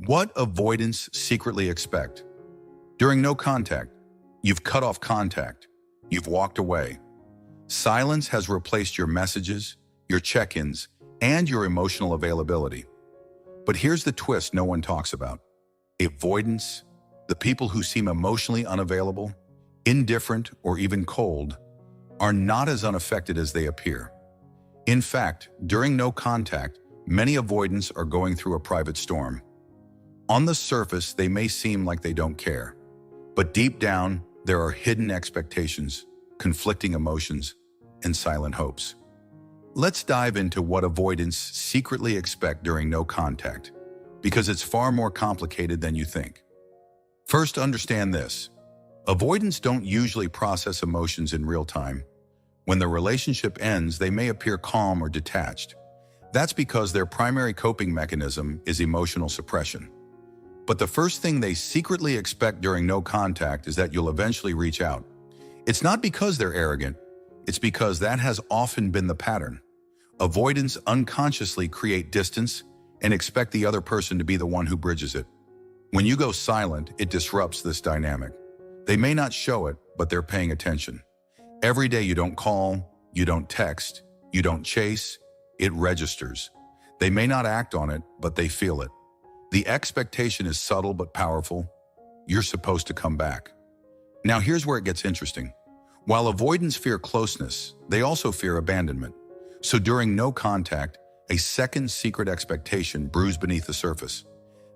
What avoidants secretly expect? During no contact, you've cut off contact. You've walked away. Silence has replaced your messages, your check-ins, and your emotional availability. But here's the twist no one talks about. Avoidants, the people who seem emotionally unavailable, indifferent, or even cold, are not as unaffected as they appear. In fact, during no contact, many avoidants are going through a private storm. On the surface, they may seem like they don't care, but deep down, there are hidden expectations, conflicting emotions, and silent hopes. Let's dive into what avoidants secretly expect during no contact, because it's far more complicated than you think. First, understand this. Avoidants don't usually process emotions in real time. When the relationship ends, they may appear calm or detached. That's because their primary coping mechanism is emotional suppression. But the first thing they secretly expect during no contact is that you'll eventually reach out. It's not because they're arrogant, it's because that has often been the pattern. Avoidants unconsciously create distance and expect the other person to be the one who bridges it. When you go silent, it disrupts this dynamic. They may not show it, but they're paying attention. Every day you don't call, you don't text, you don't chase, it registers. They may not act on it, but they feel it. The expectation is subtle but powerful. You're supposed to come back. Now here's where it gets interesting. While avoidants fear closeness, they also fear abandonment. So during no contact, a second secret expectation brews beneath the surface.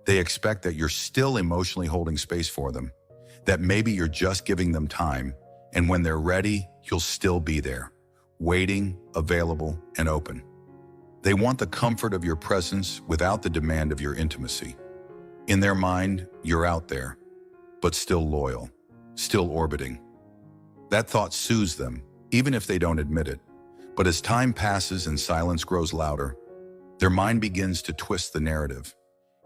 They expect that you're still emotionally holding space for them, that maybe you're just giving them time, and when they're ready, you'll still be there, waiting, available, and open. They want the comfort of your presence without the demand of your intimacy. In their mind, you're out there, but still loyal, still orbiting. That thought soothes them, even if they don't admit it. But as time passes and silence grows louder, their mind begins to twist the narrative.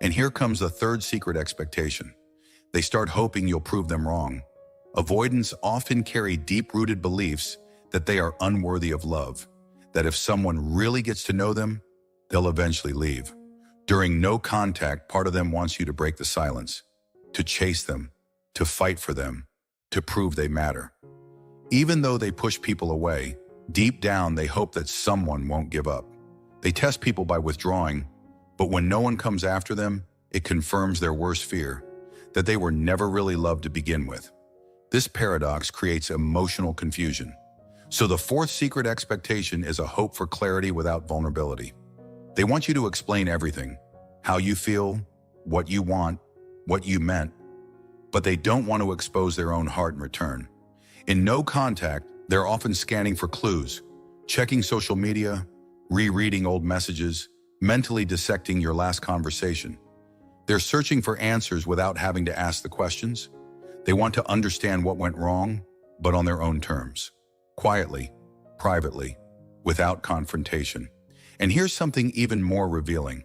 And here comes the third secret expectation. They start hoping you'll prove them wrong. Avoidants often carry deep-rooted beliefs that they are unworthy of love, that if someone really gets to know them, they'll eventually leave. During no contact, part of them wants you to break the silence, to chase them, to fight for them, to prove they matter. Even though they push people away, deep down they hope that someone won't give up. They test people by withdrawing, but when no one comes after them, it confirms their worst fear, that they were never really loved to begin with. This paradox creates emotional confusion. So the fourth secret expectation is a hope for clarity without vulnerability. They want you to explain everything, how you feel, what you want, what you meant, but they don't want to expose their own heart in return. In no contact, they're often scanning for clues, checking social media, rereading old messages, mentally dissecting your last conversation. They're searching for answers without having to ask the questions. They want to understand what went wrong, but on their own terms. Quietly, privately, without confrontation. And here's something even more revealing.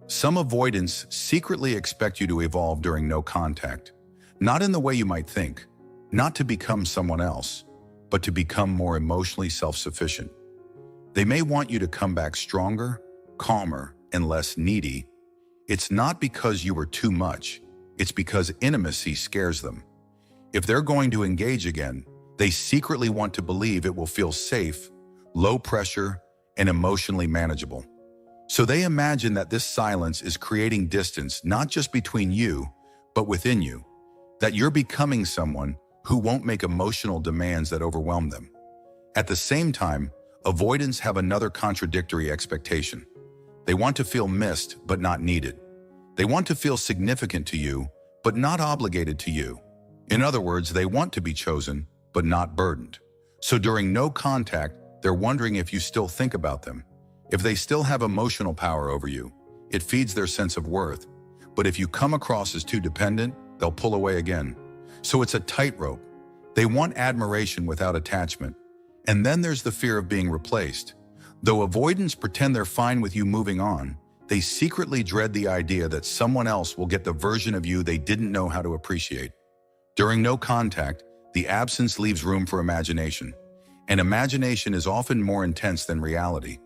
Some avoidants secretly expect you to evolve during no contact, not in the way you might think, not to become someone else, but to become more emotionally self-sufficient. They may want you to come back stronger, calmer, and less needy. It's not because you were too much, it's because intimacy scares them. If they're going to engage again, they secretly want to believe it will feel safe, low pressure, and emotionally manageable. So they imagine that this silence is creating distance not just between you, but within you, that you're becoming someone who won't make emotional demands that overwhelm them. At the same time, avoidants have another contradictory expectation. They want to feel missed, but not needed. They want to feel significant to you, but not obligated to you. In other words, they want to be chosen, but not burdened. So during no contact, they're wondering if you still think about them, if they still have emotional power over you. It feeds their sense of worth. But if you come across as too dependent, they'll pull away again. So it's a tightrope. They want admiration without attachment. And then there's the fear of being replaced. Though avoidants pretend they're fine with you moving on, they secretly dread the idea that someone else will get the version of you they didn't know how to appreciate. During no contact, the absence leaves room for imagination. And imagination is often more intense than reality.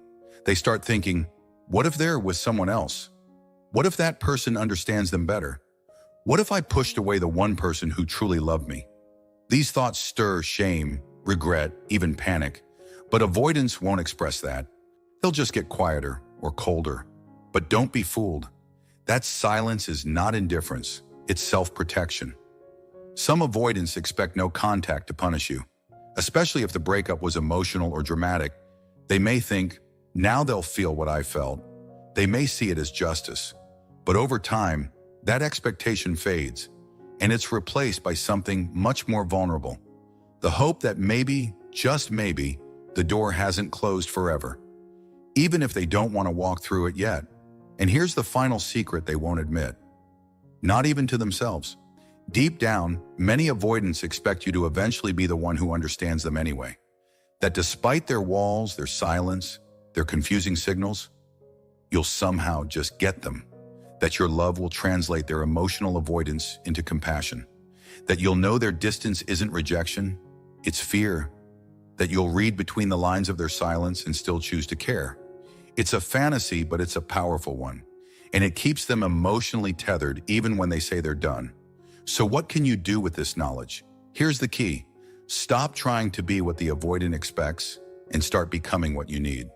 They start thinking, what if they're with someone else? What if that person understands them better? What if I pushed away the one person who truly loved me? These thoughts stir shame, regret, even panic. But avoidance won't express that. They'll just get quieter or colder. But don't be fooled. That silence is not indifference, it's self-protection. Some avoidants expect no contact to punish you, especially if the breakup was emotional or dramatic. They may think, now they'll feel what I felt. They may see it as justice. But over time, that expectation fades, and it's replaced by something much more vulnerable. The hope that maybe, just maybe, the door hasn't closed forever, even if they don't want to walk through it yet. And here's the final secret they won't admit. Not even to themselves. Deep down, many avoidants expect you to eventually be the one who understands them anyway. That despite their walls, their silence, their confusing signals, you'll somehow just get them. That your love will translate their emotional avoidance into compassion. That you'll know their distance isn't rejection, it's fear. That you'll read between the lines of their silence and still choose to care. It's a fantasy, but it's a powerful one. And it keeps them emotionally tethered even when they say they're done. So what can you do with this knowledge? Here's the key. Stop trying to be what the avoidant expects and start becoming what you need.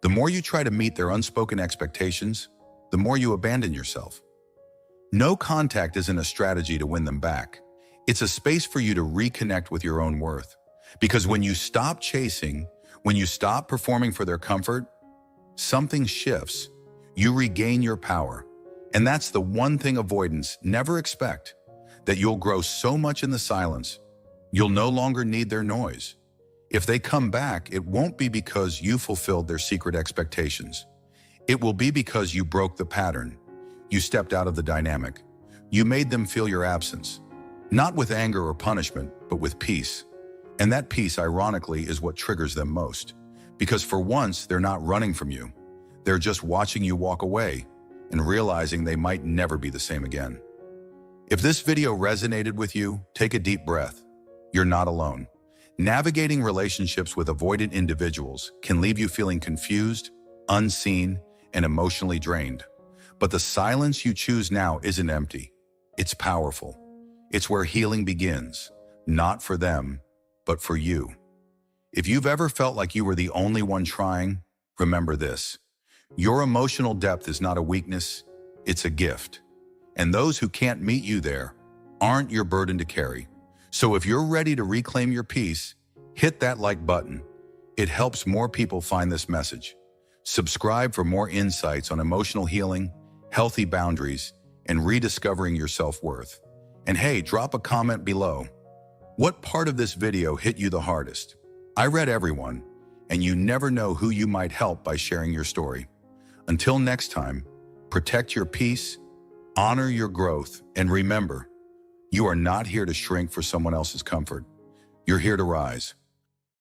The more you try to meet their unspoken expectations, the more you abandon yourself. No contact isn't a strategy to win them back. It's a space for you to reconnect with your own worth. Because when you stop chasing, when you stop performing for their comfort, something shifts. You regain your power. And that's the one thing avoidants never expect. That you'll grow so much in the silence, you'll no longer need their noise. If they come back, it won't be because you fulfilled their secret expectations. It will be because you broke the pattern. You stepped out of the dynamic. You made them feel your absence. Not with anger or punishment, but with peace. And that peace, ironically, is what triggers them most. Because for once, they're not running from you. They're just watching you walk away and realizing they might never be the same again. If this video resonated with you, take a deep breath. You're not alone. Navigating relationships with avoidant individuals can leave you feeling confused, unseen, and emotionally drained. But the silence you choose now isn't empty. It's powerful. It's where healing begins, not for them, but for you. If you've ever felt like you were the only one trying, remember this. Your emotional depth is not a weakness, it's a gift. And those who can't meet you there aren't your burden to carry. So if you're ready to reclaim your peace, hit that like button. It helps more people find this message. Subscribe for more insights on emotional healing, healthy boundaries, and rediscovering your self-worth. And hey, drop a comment below. What part of this video hit you the hardest? I read everyone, and you never know who you might help by sharing your story. Until next time, protect your peace, honor your growth, and remember, you are not here to shrink for someone else's comfort. You're here to rise.